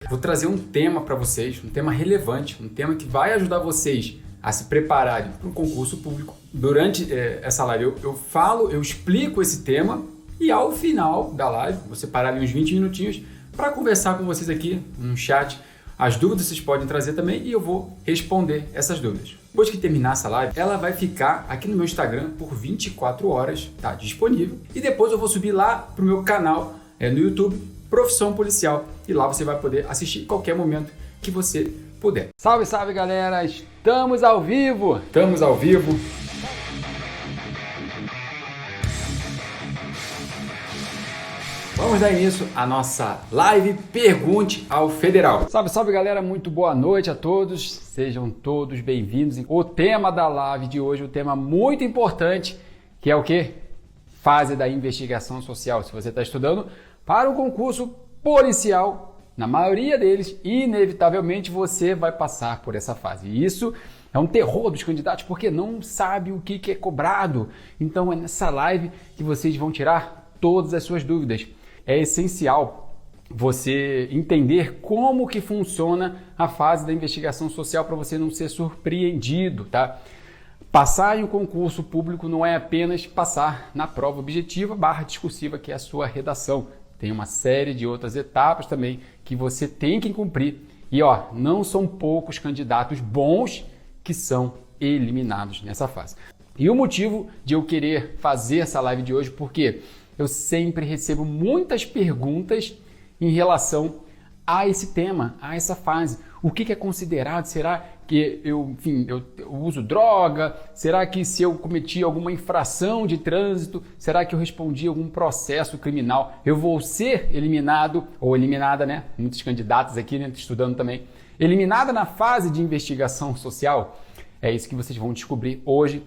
Vou trazer um tema para vocês, um tema relevante, um tema que vai ajudar vocês a se prepararem para um concurso público. Durante essa live eu explico esse tema e ao final da live, vou separar ali uns 20 minutinhos para conversar com vocês aqui no chat. As dúvidas vocês podem trazer também e eu vou responder essas dúvidas. Depois que terminar essa live, ela vai ficar aqui no meu Instagram por 24 horas, tá disponível. E depois eu vou subir lá para o meu canal no YouTube, Profissão Policial. E lá você vai poder assistir em qualquer momento que você puder. Salve, salve galera! Estamos ao vivo! Estamos ao vivo! Vamos dar início à nossa live Pergunte ao Federal. Salve, salve galera, muito boa noite a todos, sejam todos bem-vindos. O tema da live de hoje, um tema muito importante, que é o quê? Fase da investigação social. Se você está estudando para o concurso policial, na maioria deles, inevitavelmente você vai passar por essa fase. E isso é um terror dos candidatos, porque não sabe o que é cobrado. Então é nessa live que vocês vão tirar todas as suas dúvidas. É essencial você entender como que funciona a fase da investigação social para você não ser surpreendido, tá? Passar em um concurso público não é apenas passar na prova objetiva / discursiva, que é a sua redação. Tem uma série de outras etapas também que você tem que cumprir. E não são poucos candidatos bons que são eliminados nessa fase. E o motivo de eu querer fazer essa live de hoje, porque eu sempre recebo muitas perguntas em relação a esse tema, a essa fase. O que é considerado? Será que eu uso droga? Será que se eu cometi alguma infração de trânsito, será que eu respondi a algum processo criminal, eu vou ser eliminado ou eliminada, né? Muitos candidatos aqui, né, estudando também. Eliminada na fase de investigação social? É isso que vocês vão descobrir hoje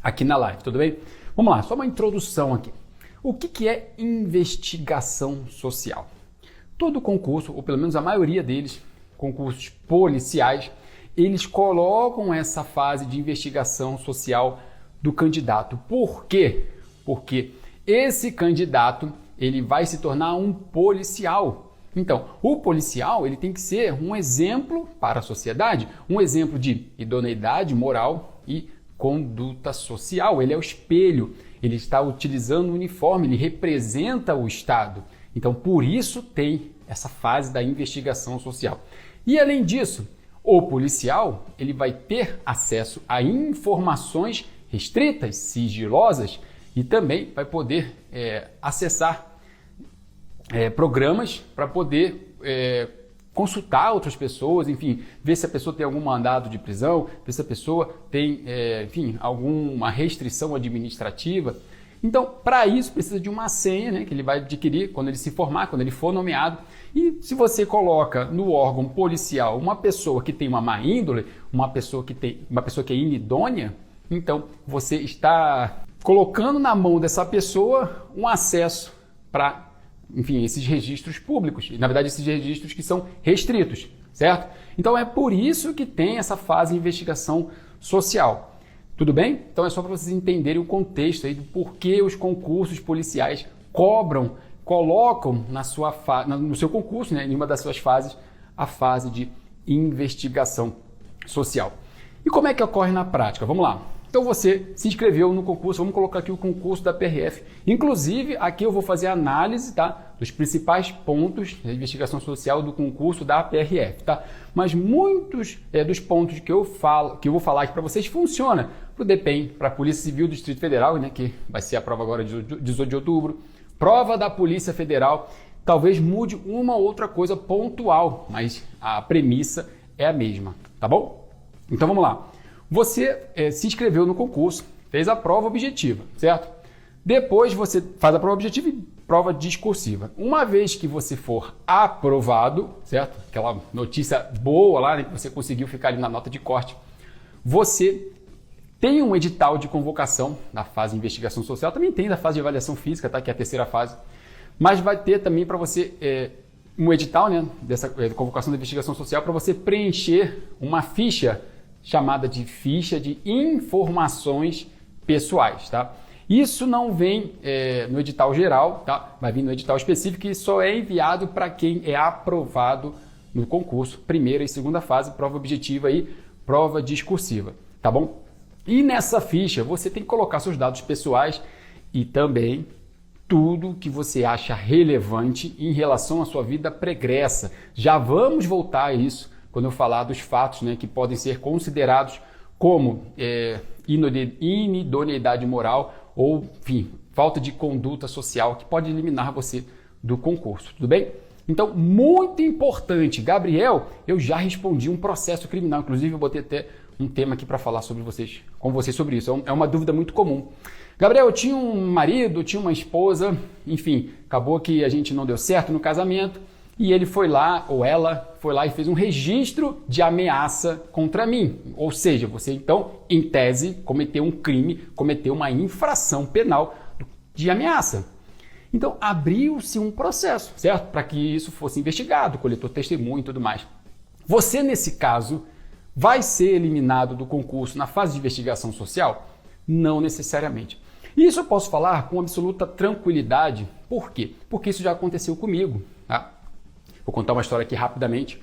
aqui na live, tudo bem? Vamos lá, só uma introdução aqui. O que é investigação social? Todo concurso, ou pelo menos a maioria deles, concursos policiais, eles colocam essa fase de investigação social do candidato. Por quê? Porque esse candidato ele vai se tornar um policial. Então, o policial ele tem que ser um exemplo para a sociedade, um exemplo de idoneidade moral e conduta social. Ele é o espelho. Ele está utilizando o uniforme, ele representa o Estado. Então, por isso tem essa fase da investigação social. E, além disso, o policial ele vai ter acesso a informações restritas, sigilosas, e também vai poder acessar programas para poder consultar outras pessoas, enfim, ver se a pessoa tem algum mandado de prisão, ver se a pessoa tem, alguma restrição administrativa. Então, para isso, precisa de uma senha, né, que ele vai adquirir quando ele se formar, quando ele for nomeado. E se você coloca no órgão policial uma pessoa que tem uma má índole, uma pessoa que é inidônea, então você está colocando na mão dessa pessoa um acesso para esses registros públicos, na verdade esses registros que são restritos, certo? Então é por isso que tem essa fase de investigação social. Tudo bem? Então é só para vocês entenderem o contexto aí do porquê os concursos policiais colocam no seu concurso, né, em uma das suas fases, a fase de investigação social. E como é que ocorre na prática? Vamos lá. Então você se inscreveu no concurso, vamos colocar aqui o concurso da PRF. Inclusive, aqui eu vou fazer a análise, tá, dos principais pontos da investigação social do concurso da PRF, tá? Mas muitos dos pontos que eu vou falar aqui para vocês funciona para o DPEM, para a Polícia Civil do Distrito Federal, né, que vai ser a prova agora de 18 de outubro, prova da Polícia Federal. Talvez mude uma ou outra coisa pontual, mas a premissa é a mesma, tá bom? Então vamos lá. Você se inscreveu no concurso, fez a prova objetiva, certo? Depois você faz a prova objetiva e prova discursiva. Uma vez que você for aprovado, certo? Aquela notícia boa lá, né, que você conseguiu ficar ali na nota de corte, você tem um edital de convocação na fase de investigação social, também tem da fase de avaliação física, tá? Que é a terceira fase, mas vai ter também para você um edital, né, dessa convocação da investigação social para você preencher uma ficha chamada de ficha de informações pessoais, tá? Isso não vem no edital geral, tá? Vai vir no edital específico e só é enviado para quem é aprovado no concurso, primeira e segunda fase, prova objetiva e prova discursiva, tá bom? E nessa ficha você tem que colocar seus dados pessoais e também tudo que você acha relevante em relação à sua vida pregressa. Já vamos voltar a isso quando eu falar dos fatos, né, que podem ser considerados como inidoneidade moral ou, enfim, falta de conduta social que pode eliminar você do concurso, tudo bem? Então, muito importante, Gabriel, eu já respondi um processo criminal, inclusive eu botei até um tema aqui para falar com vocês sobre isso, é uma dúvida muito comum. Gabriel, eu tinha um marido, tinha uma esposa, enfim, acabou que a gente não deu certo no casamento e ele foi lá, ou ela foi lá e fez um registro de ameaça contra mim. Ou seja, você então, em tese, cometeu um crime, cometeu uma infração penal de ameaça. Então, abriu-se um processo, certo? Para que isso fosse investigado, coletou testemunho e tudo mais. Você, nesse caso, vai ser eliminado do concurso na fase de investigação social? Não necessariamente. E isso eu posso falar com absoluta tranquilidade. Por quê? Porque isso já aconteceu comigo. Tá? Vou contar uma história aqui rapidamente.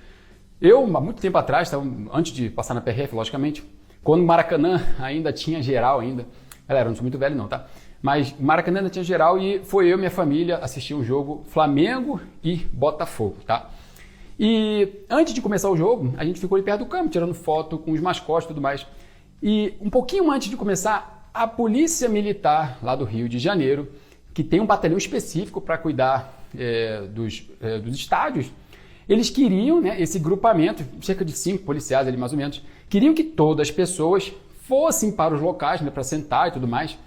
Eu, há muito tempo atrás, antes de passar na PRF, logicamente, quando o Maracanã ainda tinha geral ainda. Galera, eu não sou muito velho não, tá? Mas o Maracanã ainda tinha geral e foi eu e minha família assistir um jogo Flamengo e Botafogo, tá? E antes de começar o jogo, a gente ficou ali perto do campo, tirando foto com os mascotes e tudo mais. E um pouquinho antes de começar, a Polícia Militar lá do Rio de Janeiro, que tem um batalhão específico para cuidar dos estádios, eles queriam, né, esse grupamento, cerca de 5 policiais ali mais ou menos, queriam que todas as pessoas fossem para os locais, né, para sentar e tudo mais.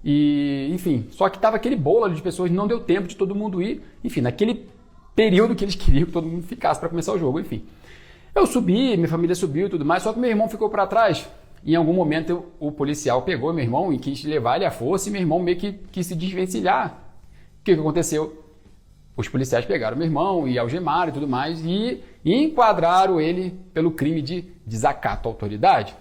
E, enfim, só que estava aquele bolo ali de pessoas, não deu tempo de todo mundo ir, enfim, naquele período que eles queriam que todo mundo ficasse para começar o jogo, enfim. Eu subi, minha família subiu e tudo mais, só que meu irmão ficou para trás. Em algum momento o policial pegou meu irmão e quis levar ele à força e meu irmão meio que quis se desvencilhar. O que aconteceu? Os policiais pegaram meu irmão e algemaram e tudo mais e enquadraram ele pelo crime de desacato à autoridade.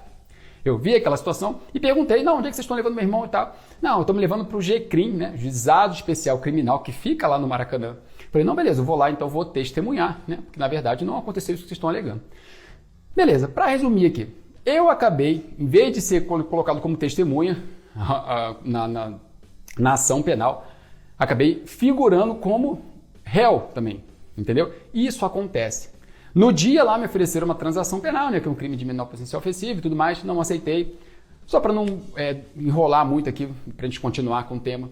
Eu vi aquela situação e perguntei, não, onde é que vocês estão levando meu irmão e tal? Não, estamos levando para o GCRIM, né, Juizado Especial Criminal, que fica lá no Maracanã. Falei, não, beleza, eu vou lá, então vou testemunhar, né, porque na verdade não aconteceu isso que vocês estão alegando. Beleza, para resumir aqui, eu acabei, em vez de ser colocado como testemunha na ação penal, acabei figurando como réu também, entendeu? Isso acontece. No dia lá me ofereceram uma transação penal, né, que é um crime de menor potencial ofensivo e tudo mais, não aceitei. Só para não enrolar muito aqui, para a gente continuar com o tema.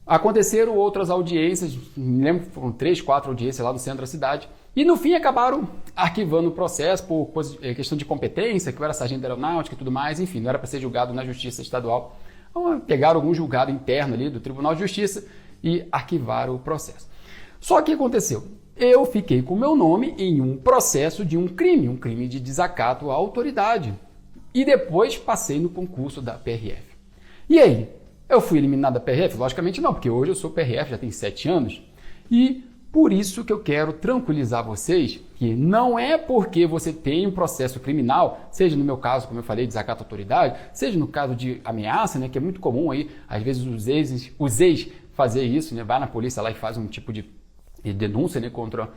Aconteceram outras audiências, me lembro que foram 3, 4 audiências lá no centro da cidade, e no fim acabaram arquivando o processo por questão de competência, que eu era sargento da aeronáutica e tudo mais, enfim, não era para ser julgado na Justiça Estadual. Então, pegaram algum julgado interno ali do Tribunal de Justiça e arquivaram o processo. Só que aconteceu? Eu fiquei com o meu nome em um processo de um crime de desacato à autoridade. E depois passei no concurso da PRF. E aí? Eu fui eliminado da PRF? Logicamente não, porque hoje eu sou PRF, já tem 7 anos. E por isso que eu quero tranquilizar vocês que não é porque você tem um processo criminal, seja no meu caso, como eu falei, desacato à autoridade, seja no caso de ameaça, né, que é muito comum aí, às vezes os ex fazer isso, né, vai na polícia lá e faz um tipo de denúncia, né, contra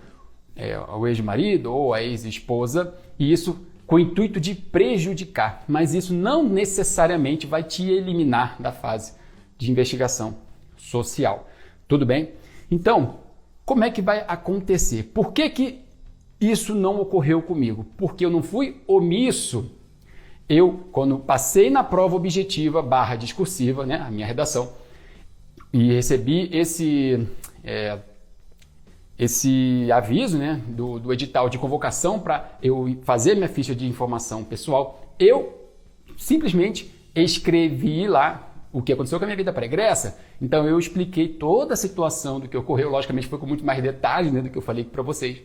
o ex-marido ou a ex-esposa, e isso com o intuito de prejudicar, mas isso não necessariamente vai te eliminar da fase de investigação social. Tudo bem? Então, como é que vai acontecer? Por que isso não ocorreu comigo? Porque eu não fui omisso. Eu, quando passei na prova objetiva / discursiva, né, a minha redação, e recebi esse aviso, né, do edital de convocação para eu fazer minha ficha de informação pessoal, eu simplesmente escrevi lá o que aconteceu com a minha vida pregressa. Então eu expliquei toda a situação do que ocorreu, logicamente foi com muito mais detalhes, né, do que eu falei para vocês.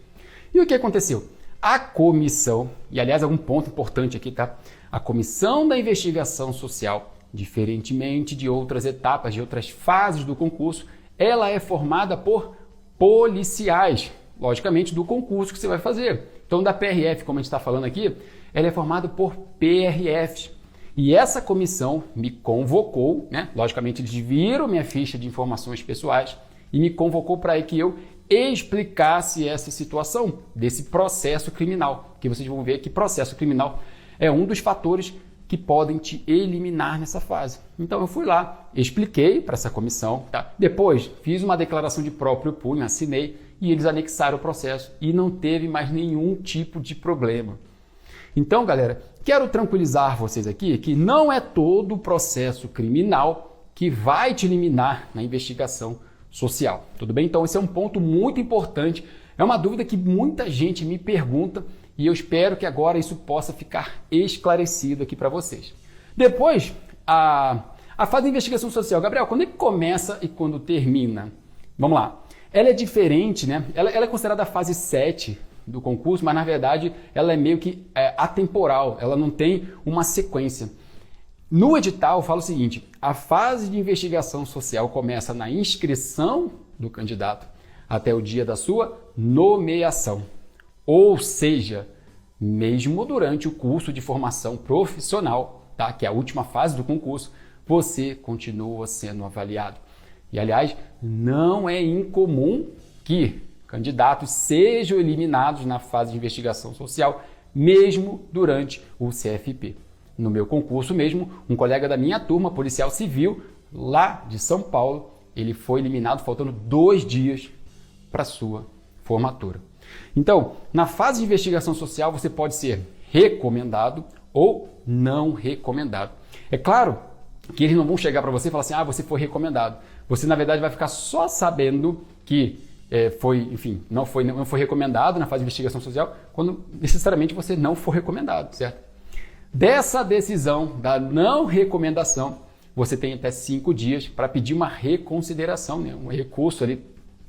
E o que aconteceu? A comissão, e aliás algum ponto importante aqui, tá? A comissão da investigação social, diferentemente de outras etapas, de outras fases do concurso, ela é formada por policiais, logicamente, do concurso que você vai fazer. Então, da PRF, como a gente está falando aqui, ela é formada por PRFs. E essa comissão me convocou, né? Logicamente, eles viram minha ficha de informações pessoais e me convocou para que eu explicasse essa situação desse processo criminal, que vocês vão ver que processo criminal é um dos fatores que podem te eliminar nessa fase. Então eu fui lá, expliquei para essa comissão, tá? Depois fiz uma declaração de próprio punho, assinei e eles anexaram o processo e não teve mais nenhum tipo de problema. Então, galera, quero tranquilizar vocês aqui que não é todo o processo criminal que vai te eliminar na investigação social, tudo bem? Então esse é um ponto muito importante, é uma dúvida que muita gente me pergunta e eu espero que agora isso possa ficar esclarecido aqui para vocês. Depois, a fase de investigação social. Gabriel, quando é que começa e quando termina? Vamos lá. Ela é diferente, né? Ela é considerada a fase 7 do concurso, mas na verdade ela é meio que atemporal, ela não tem uma sequência. No edital eu falo o seguinte, a fase de investigação social começa na inscrição do candidato até o dia da sua nomeação. Ou seja, mesmo durante o curso de formação profissional, tá? Que é a última fase do concurso, você continua sendo avaliado. E, aliás, não é incomum que candidatos sejam eliminados na fase de investigação social, mesmo durante o CFP. No meu concurso mesmo, um colega da minha turma, policial civil, lá de São Paulo, ele foi eliminado faltando 2 dias para sua formatura. Então, na fase de investigação social, você pode ser recomendado ou não recomendado. É claro que eles não vão chegar para você e falar assim, você foi recomendado. Você, na verdade, vai ficar só sabendo que não foi recomendado na fase de investigação social quando necessariamente você não for recomendado, certo? Dessa decisão da não recomendação, você tem até 5 dias para pedir uma reconsideração, né? Um recurso ali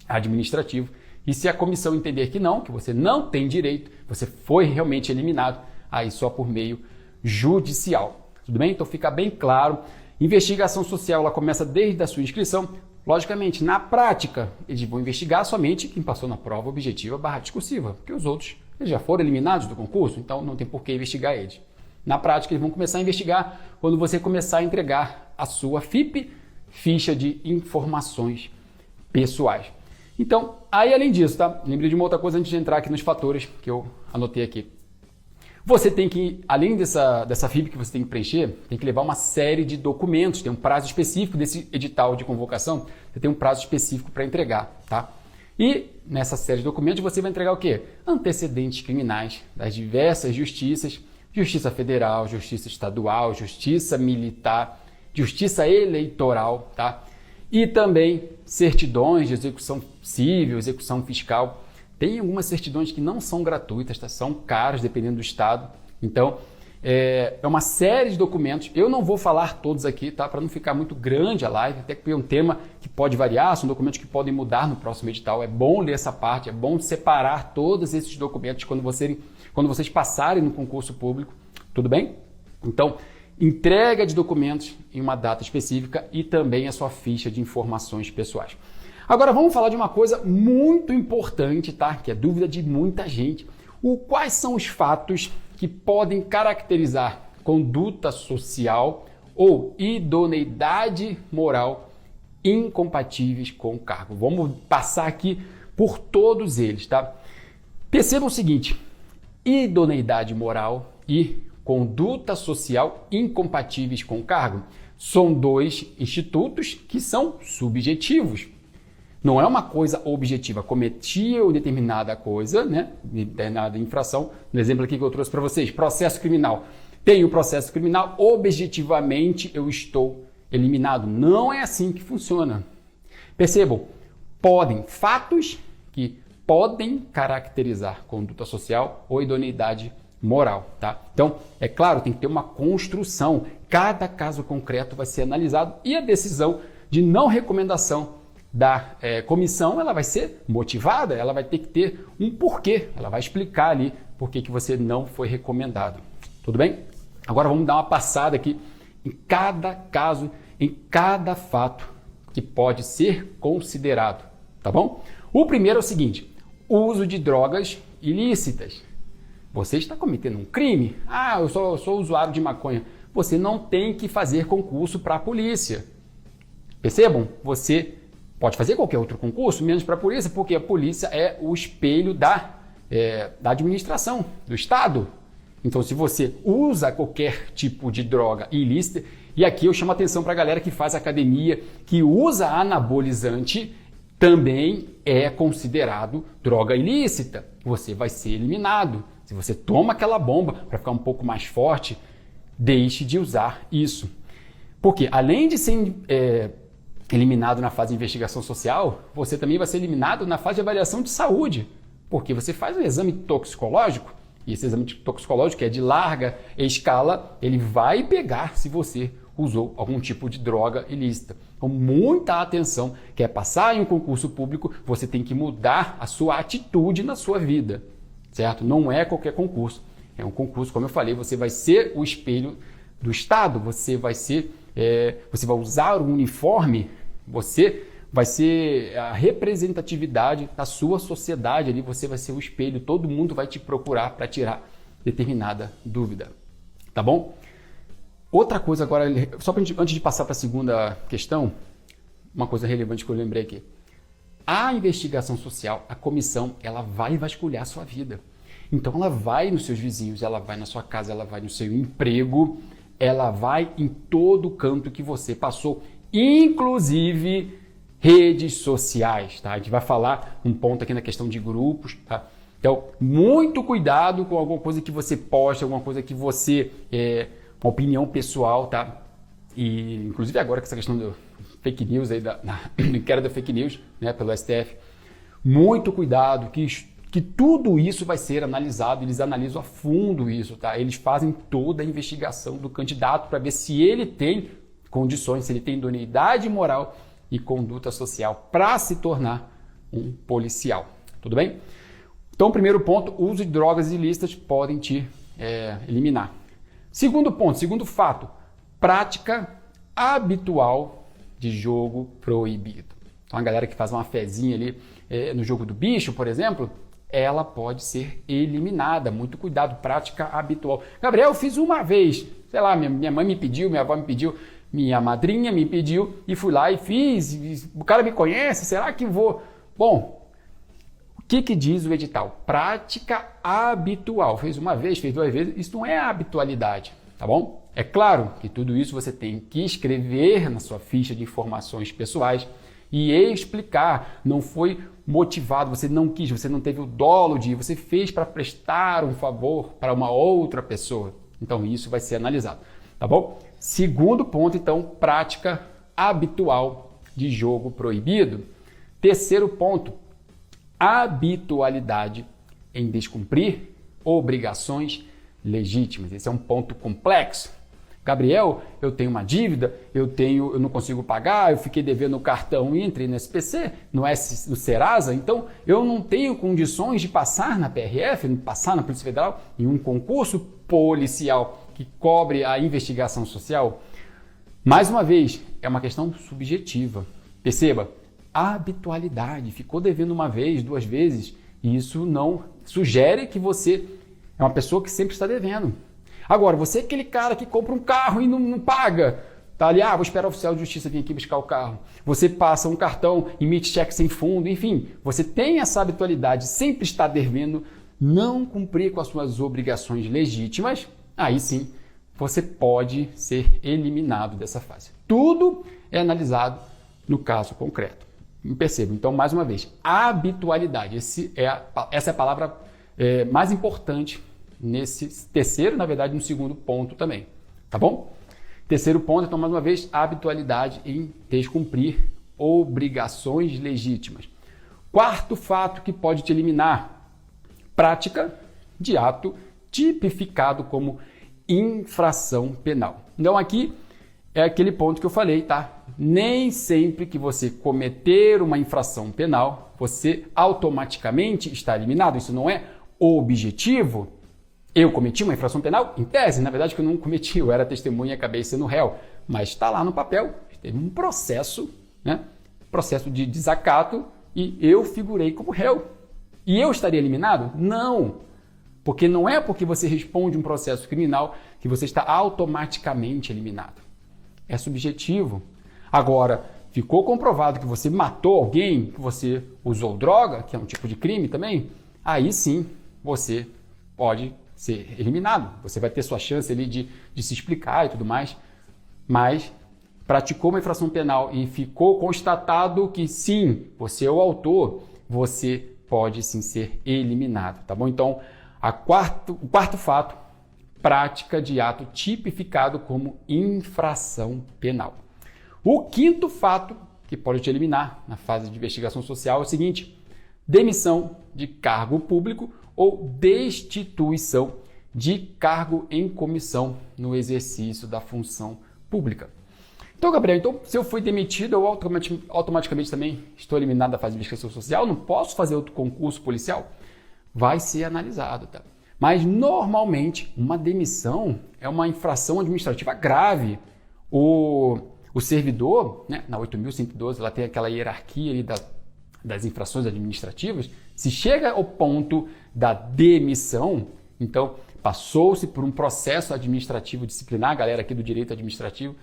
administrativo. E se a comissão entender que você não tem direito, você foi realmente eliminado, aí só por meio judicial. Tudo bem? Então fica bem claro. Investigação social ela começa desde a sua inscrição. Logicamente, na prática, eles vão investigar somente quem passou na prova objetiva / discursiva, porque os outros eles já foram eliminados do concurso, então não tem por que investigar eles. Na prática, eles vão começar a investigar quando você começar a entregar a sua FIP, ficha de informações pessoais. Então, aí além disso, tá? Lembrei de uma outra coisa antes de entrar aqui nos fatores que eu anotei aqui. Você tem que, além dessa FIP que você tem que preencher, tem que levar uma série de documentos, tem um prazo específico desse edital de convocação, você tem um prazo específico para entregar, tá? E nessa série de documentos você vai entregar o quê? Antecedentes criminais das diversas justiças, Justiça Federal, Justiça Estadual, Justiça Militar, Justiça Eleitoral, tá? E também certidões de execução civil, execução fiscal. Tem algumas certidões que não são gratuitas, tá? São caras, dependendo do estado. Então, é uma série de documentos. Eu não vou falar todos aqui, tá? Para não ficar muito grande a live, até que é um tema que pode variar, são documentos que podem mudar no próximo edital. É bom ler essa parte, é bom separar todos esses documentos quando vocês passarem no concurso público, tudo bem? Então, entrega de documentos em uma data específica e também a sua ficha de informações pessoais. Agora vamos falar de uma coisa muito importante, tá? Que é dúvida de muita gente. Quais são os fatos que podem caracterizar conduta social ou idoneidade moral incompatíveis com o cargo? Vamos passar aqui por todos eles, tá? Percebam o seguinte, idoneidade moral e conduta social incompatíveis com o cargo são 2 institutos que são subjetivos. Não é uma coisa objetiva. Cometi determinada coisa, né? Determinada infração. No exemplo aqui que eu trouxe para vocês, processo criminal. Tenho processo criminal, objetivamente eu estou eliminado. Não é assim que funciona. Percebam, fatos que podem caracterizar conduta social ou idoneidade moral, tá? Então, é claro, tem que ter uma construção. Cada caso concreto vai ser analisado e a decisão de não recomendação da comissão, ela vai ser motivada, ela vai ter que ter um porquê, ela vai explicar ali por que você não foi recomendado. Tudo bem? Agora vamos dar uma passada aqui em cada caso, em cada fato que pode ser considerado, tá bom? O primeiro é o seguinte, uso de drogas ilícitas. Você está cometendo um crime? Eu sou usuário de maconha. Você não tem que fazer concurso para a polícia. Percebam? Você Pode fazer qualquer outro concurso, menos para a polícia, porque a polícia é o espelho da administração, do Estado. Então, se você usa qualquer tipo de droga ilícita, e aqui eu chamo a atenção para a galera que faz academia, que usa anabolizante, também é considerado droga ilícita. Você vai ser eliminado. Se você toma aquela bomba para ficar um pouco mais forte, deixe de usar isso. Porque além de ser eliminado na fase de investigação social, você também vai ser eliminado na fase de avaliação de saúde. Porque você faz um exame toxicológico, e esse exame toxicológico, que é de larga escala, ele vai pegar se você usou algum tipo de droga ilícita. Então, muita atenção. Quer passar em um concurso público, você tem que mudar a sua atitude na sua vida, certo? Não é qualquer concurso. É um concurso, como eu falei, você vai ser o espelho do Estado, você vai usar o uniforme, você vai ser a representatividade da sua sociedade ali, você vai ser o espelho, todo mundo vai te procurar para tirar determinada dúvida, tá bom? Outra coisa agora, só antes de passar para a segunda questão, uma coisa relevante que eu lembrei aqui. A investigação social, a comissão, ela vai vasculhar a sua vida. Então ela vai nos seus vizinhos, ela vai na sua casa, ela vai no seu emprego, ela vai em todo canto que você passou, inclusive redes sociais, tá? A gente vai falar um ponto aqui na questão de grupos, tá? Então, muito cuidado com alguma coisa que você posta, alguma coisa que você... uma opinião pessoal, tá? E, inclusive agora com essa questão do fake news aí, do inquérito da fake news, né, pelo STF, muito cuidado que tudo isso vai ser analisado, eles analisam a fundo isso, tá? Eles fazem toda a investigação do candidato para ver se ele tem condições, se ele tem idoneidade moral e conduta social para se tornar um policial, tudo bem? Então, primeiro ponto, o uso de drogas ilícitas podem te eliminar. Segundo ponto, segundo fato, prática habitual de jogo proibido. Então, a galera que faz uma fezinha ali no jogo do bicho, por exemplo, ela pode ser eliminada. Muito cuidado, prática habitual. Gabriel, eu fiz uma vez, sei lá, minha mãe me pediu, minha avó me pediu, minha madrinha me pediu e fui lá e fiz. O cara me conhece, será que vou? Bom, o que diz o edital? Prática habitual. Fez uma vez, fez duas vezes, isso não é habitualidade, tá bom? É claro que tudo isso você tem que escrever na sua ficha de informações pessoais e explicar. Não foi motivado, você não quis, você não teve o dolo de ir, você fez para prestar um favor para uma outra pessoa. Então isso vai ser analisado, tá bom? Segundo ponto, então, prática habitual de jogo proibido. Terceiro ponto, habitualidade em descumprir obrigações legítimas. Esse é um ponto complexo. Gabriel, eu tenho uma dívida, eu não consigo pagar, eu fiquei devendo o cartão e entrei no SPC, no Serasa, então eu não tenho condições de passar na PRF, passar na Polícia Federal em um concurso policial que cobre a investigação social. Mais uma vez, é uma questão subjetiva. Perceba, habitualidade, ficou devendo uma vez, duas vezes, e isso não sugere que você é uma pessoa que sempre está devendo. Agora, você é aquele cara que compra um carro e não paga, tá ali, vou esperar o oficial de justiça vir aqui buscar o carro. Você passa um cartão, emite cheque sem fundo, enfim, você tem essa habitualidade, sempre está devendo, não cumprir com as suas obrigações legítimas, aí sim, você pode ser eliminado dessa fase. Tudo é analisado no caso concreto. Perceba, então, mais uma vez, habitualidade. Essa é a palavra mais importante nesse terceiro, na verdade, no segundo ponto também. Tá bom? Terceiro ponto, então, mais uma vez, habitualidade em descumprir obrigações legítimas. Quarto fato que pode te eliminar, prática de ato tipificado como infração penal. Então, aqui é aquele ponto que eu falei, tá? Nem sempre que você cometer uma infração penal, você automaticamente está eliminado. Isso não é objetivo. Eu cometi uma infração penal? Em tese, na verdade, que eu não cometi, eu era testemunha e acabei sendo réu. Mas está lá no papel, teve um processo, né? Processo de desacato e eu figurei como réu. E eu estaria eliminado? Não. Porque não é porque você responde um processo criminal que você está automaticamente eliminado. É subjetivo. Agora, ficou comprovado que você matou alguém, que você usou droga, que é um tipo de crime também, aí sim você pode ser eliminado. Você vai ter sua chance ali de se explicar e tudo mais, mas praticou uma infração penal e ficou constatado que sim, você é o autor, você pode sim ser eliminado, tá bom? Então, o quarto fato, prática de ato tipificado como infração penal. O quinto fato que pode te eliminar na fase de investigação social é o seguinte: demissão de cargo público ou destituição de cargo em comissão no exercício da função pública. Então, Gabriel, se eu fui demitido, eu automaticamente também estou eliminado da fase de investigação social, não posso fazer outro concurso policial? Vai ser analisado, tá? Mas, normalmente, uma demissão é uma infração administrativa grave. O servidor, né, na 8.112, ela tem aquela hierarquia ali das infrações administrativas. Se chega ao ponto da demissão, então passou-se por um processo administrativo disciplinar, a galera aqui do direito administrativo,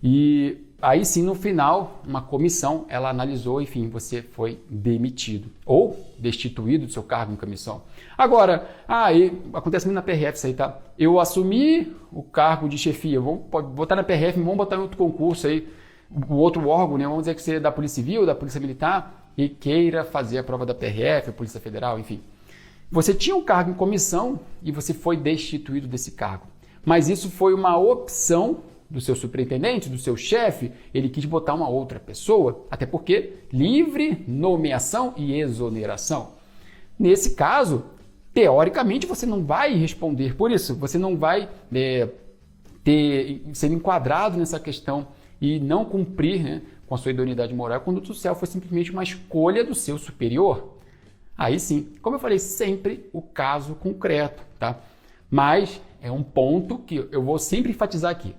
e aí sim, no final, uma comissão, ela analisou, enfim, você foi demitido ou destituído do seu cargo em comissão. Agora, acontece muito na PRF isso aí, tá? Eu assumi o cargo de chefia, vou botar na PRF, vamos botar em outro concurso aí, o outro órgão, né? Vamos dizer que você é da Polícia Civil, da Polícia Militar, e queira fazer a prova da PRF, a Polícia Federal, enfim. Você tinha um cargo em comissão e você foi destituído desse cargo. Mas isso foi uma opção do seu superintendente, do seu chefe, ele quis botar uma outra pessoa, até porque livre nomeação e exoneração. Nesse caso, teoricamente, você não vai responder por isso, você não vai ser enquadrado nessa questão e não cumprir, né, com a sua idoneidade moral. A conduta social foi simplesmente uma escolha do seu superior. Aí sim, como eu falei, sempre o caso concreto, tá? Mas é um ponto que eu vou sempre enfatizar aqui.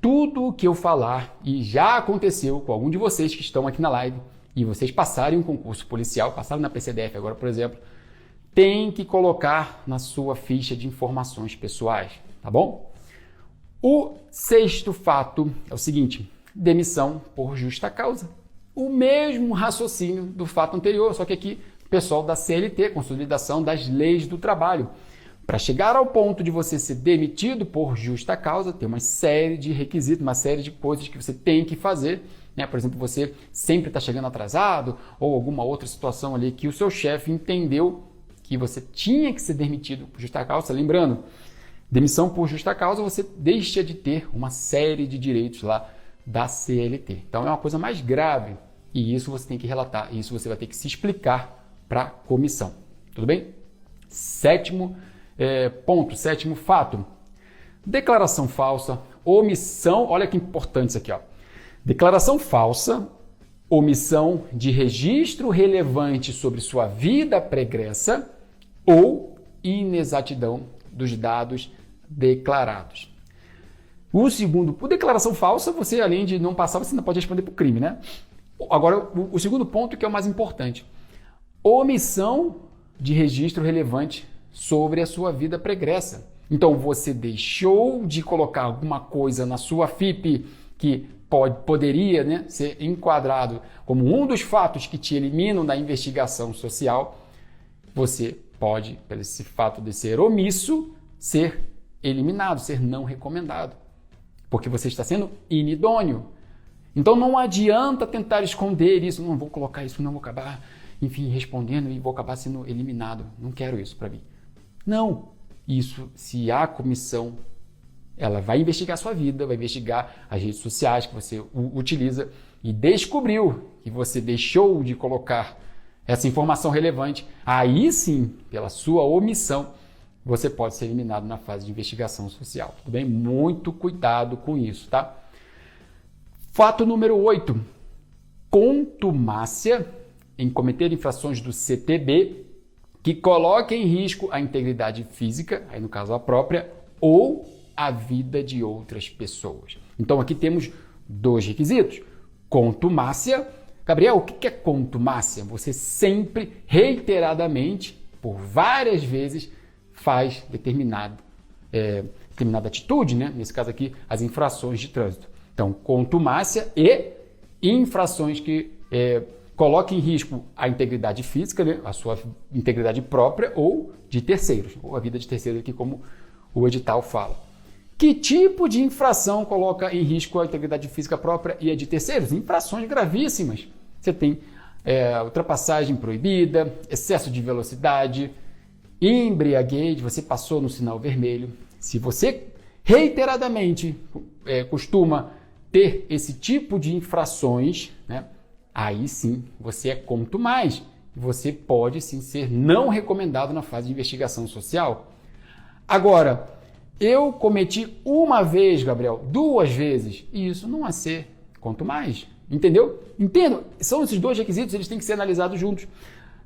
Tudo o que eu falar, e já aconteceu com algum de vocês que estão aqui na live, e vocês passarem um concurso policial, passaram na PCDF agora, por exemplo, tem que colocar na sua ficha de informações pessoais, tá bom? O sexto fato é o seguinte: demissão por justa causa. O mesmo raciocínio do fato anterior, só que aqui o pessoal da CLT, Consolidação das Leis do Trabalho. Para chegar ao ponto de você ser demitido por justa causa, tem uma série de requisitos, uma série de coisas que você tem que fazer, né? Por exemplo, você sempre está chegando atrasado ou alguma outra situação ali que o seu chefe entendeu que você tinha que ser demitido por justa causa. Lembrando, demissão por justa causa, você deixa de ter uma série de direitos lá da CLT. Então é uma coisa mais grave e isso você tem que relatar, isso você vai ter que se explicar para a comissão. Tudo bem? Sétimo fato, declaração falsa, omissão, olha que importante isso aqui, ó. Declaração falsa, omissão de registro relevante sobre sua vida pregressa ou inexatidão dos dados declarados. Por declaração falsa, você além de não passar, você ainda pode responder por crime, né? Agora, o segundo ponto que é o mais importante, omissão de registro relevante sobre a sua vida pregressa. Então, você deixou de colocar alguma coisa na sua FIP que poderia, né, ser enquadrado como um dos fatos que te eliminam da investigação social. Você pode, pelo esse fato de ser omisso, ser eliminado, ser não recomendado, porque você está sendo inidôneo. Então, não adianta tentar esconder isso, não vou colocar isso, não vou acabar, enfim, respondendo e vou acabar sendo eliminado. Não quero isso para mim. Não, isso, se a comissão, ela vai investigar a sua vida, vai investigar as redes sociais que você utiliza e descobriu que você deixou de colocar essa informação relevante, aí sim, pela sua omissão, você pode ser eliminado na fase de investigação social. Tudo bem? Muito cuidado com isso, tá? Fato número 8. Contumácia em cometer infrações do CTB que coloquem em risco a integridade física, aí no caso a própria, ou a vida de outras pessoas. Então aqui temos dois requisitos. Contumácia. Gabriel, o que é contumácia? Você sempre, reiteradamente, por várias vezes, faz determinada atitude, né? Nesse caso aqui, as infrações de trânsito. Então, contumácia e infrações que coloquem em risco a integridade física, né, a sua integridade própria ou de terceiros, ou a vida de terceiros aqui, como o edital fala. Que tipo de infração coloca em risco a integridade física própria e a de terceiros? Infrações gravíssimas. Você tem ultrapassagem proibida, excesso de velocidade, embriaguez, você passou no sinal vermelho. Se você reiteradamente costuma ter esse tipo de infrações, né, aí sim você é quanto mais. Você pode sim ser não recomendado na fase de investigação social. Agora, eu cometi uma vez, Gabriel, 2 vezes, e isso não é ser quanto mais. Entendeu? Entendo. São esses 2 requisitos, eles têm que ser analisados juntos.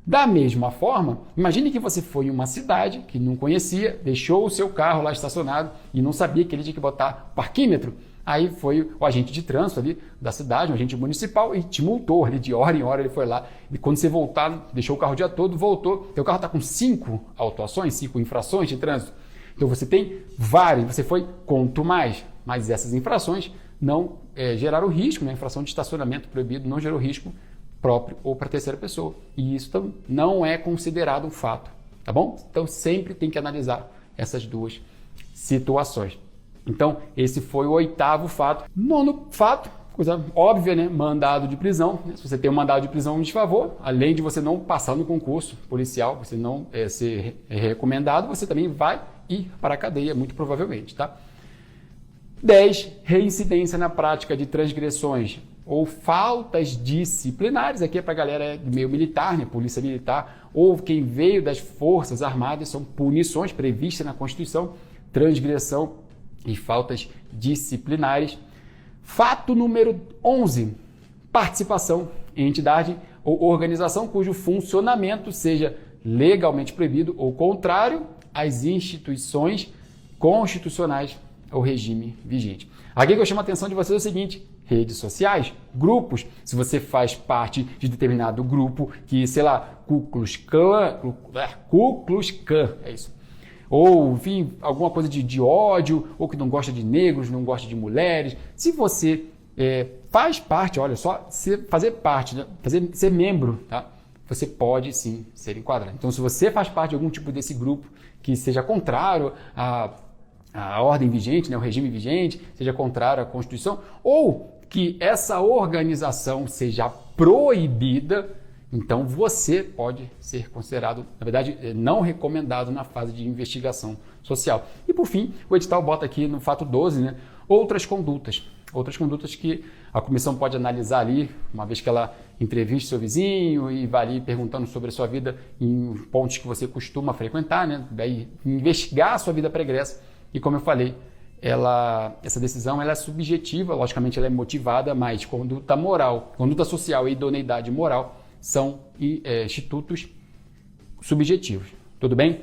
Da mesma forma, imagine que você foi em uma cidade que não conhecia, deixou o seu carro lá estacionado e não sabia que ele tinha que botar parquímetro. Aí foi o agente de trânsito ali da cidade, um agente municipal, e te multou ali de hora em hora, ele foi lá. E quando você voltar, deixou o carro o dia todo, voltou, teu carro está com 5 autuações, 5 infrações de trânsito. Então você tem várias, você foi quanto mais, mas essas infrações não geraram risco, né? A infração de estacionamento proibido não gerou risco próprio ou para terceira pessoa. E isso não é considerado um fato, tá bom? Então sempre tem que analisar essas 2 situações. Então esse foi o 8º fato. 9º fato, coisa óbvia, né? Mandado de prisão. Se você tem um mandado de prisão em desfavor, além de você não passar no concurso policial, você não ser recomendado, você também vai ir para a cadeia, muito provavelmente, tá? 10, reincidência na prática de transgressões ou faltas disciplinares. Aqui é para a galera do meio militar, né? Polícia Militar, ou quem veio das Forças Armadas, são punições previstas na Constituição, transgressão e faltas disciplinares. Fato número 11, participação em entidade ou organização cujo funcionamento seja legalmente proibido ou contrário às instituições constitucionais ou regime vigente. Aqui que eu chamo a atenção de vocês é o seguinte: redes sociais, grupos. Se você faz parte de determinado grupo que, sei lá, Ku Klux Klan, é isso. Ou, enfim, alguma coisa de ódio, ou que não gosta de negros, não gosta de mulheres. Se você faz parte, olha só, fazer parte, né? Ser membro, tá? Você pode sim ser enquadrado. Então, se você faz parte de algum tipo desse grupo que seja contrário a ordem vigente, né, o regime vigente, seja contrário à Constituição, ou que essa organização seja proibida, então você pode ser considerado, na verdade, não recomendado na fase de investigação social. E por fim, o edital bota aqui no fato 12, né, outras condutas que a comissão pode analisar ali, uma vez que ela entreviste seu vizinho e vai ali perguntando sobre a sua vida em pontos que você costuma frequentar, né, daí investigar a sua vida pregressa. E como eu falei, essa decisão ela é subjetiva, logicamente ela é motivada, mas conduta moral, conduta social e idoneidade moral são institutos subjetivos. Tudo bem?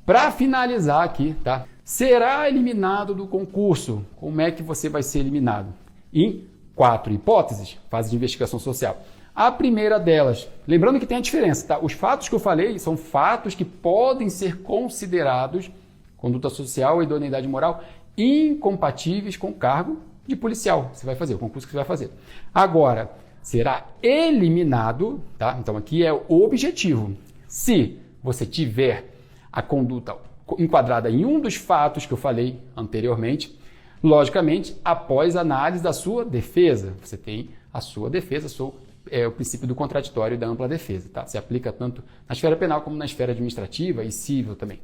Para finalizar aqui, tá? Será eliminado do concurso. Como é que você vai ser eliminado? Em 4 hipóteses, fase de investigação social. A primeira delas, lembrando que tem a diferença, tá? Os fatos que eu falei são fatos que podem ser considerados conduta social e idoneidade moral incompatíveis com o cargo de policial. Você vai fazer, o concurso que você vai fazer. Agora, será eliminado, tá? Então aqui é o objetivo. Se você tiver a conduta enquadrada em um dos fatos que eu falei anteriormente, logicamente, após análise da sua defesa. Você tem a sua defesa, o princípio do contraditório e da ampla defesa, tá? Se aplica tanto na esfera penal como na esfera administrativa e civil também.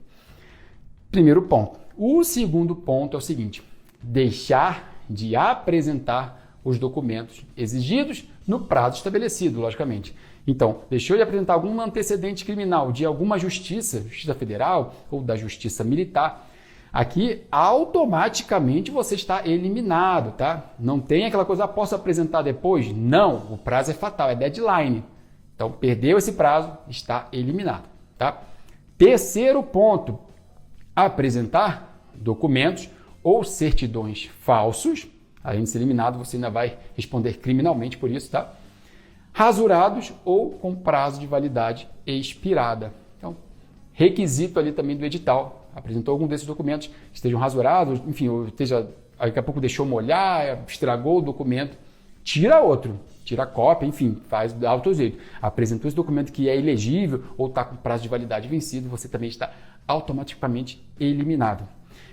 Primeiro ponto. O segundo ponto é o seguinte: deixar de apresentar os documentos exigidos no prazo estabelecido, logicamente. Então, deixou de apresentar algum antecedente criminal de alguma justiça federal ou da justiça militar, aqui automaticamente você está eliminado, tá? Não tem aquela coisa, posso apresentar depois? Não, o prazo é fatal, é deadline. Então, perdeu esse prazo, está eliminado, tá? Terceiro ponto: apresentar documentos ou certidões falsos. Além de ser eliminado, você ainda vai responder criminalmente por isso, tá? Rasurados ou com prazo de validade expirada. Então, requisito ali também do edital. Apresentou algum desses documentos, estejam rasurados, enfim, ou esteja, daqui a pouco deixou molhar, estragou o documento, tira outro. tira a cópia, enfim, dá o teu jeito. Apresentou esse documento que é ilegível ou está com prazo de validade vencido, você também está automaticamente eliminado.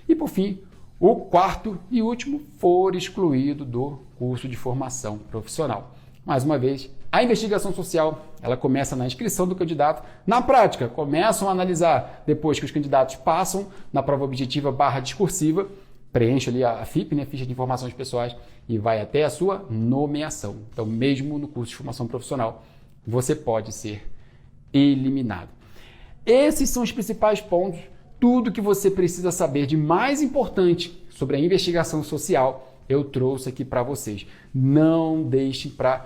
E por fim, o quarto e último, for excluído do curso de formação profissional. Mais uma vez, a investigação social, ela começa na inscrição do candidato. Na prática, começam a analisar depois que os candidatos passam na prova objetiva / discursiva, preenche ali a FIP, né, ficha de informações pessoais, e vai até a sua nomeação. Então, mesmo no curso de formação profissional, você pode ser eliminado. Esses são os principais pontos, tudo que você precisa saber de mais importante sobre a investigação social, eu trouxe aqui para vocês. Não deixem para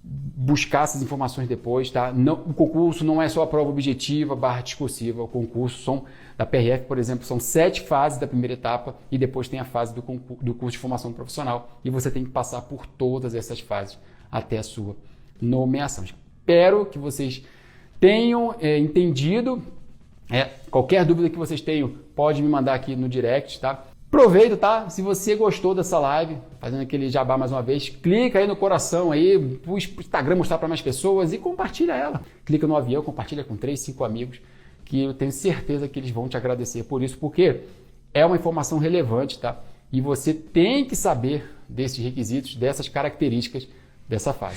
buscar essas informações depois, tá? Não, o concurso não é só a prova objetiva / discursiva, o concurso da PRF, por exemplo, são 7 fases da primeira etapa e depois tem a fase do curso de formação profissional e você tem que passar por todas essas fases até a sua nomeação. Espero que vocês tenham entendido. Qualquer dúvida que vocês tenham, pode me mandar aqui no direct, tá? Aproveita, tá? Se você gostou dessa live, fazendo aquele jabá mais uma vez, clica aí no coração aí, pro Instagram mostrar para mais pessoas e compartilha ela. Clica no avião, compartilha com 3, 5 amigos, que eu tenho certeza que eles vão te agradecer por isso, porque é uma informação relevante, tá? E você tem que saber desses requisitos, dessas características dessa fase.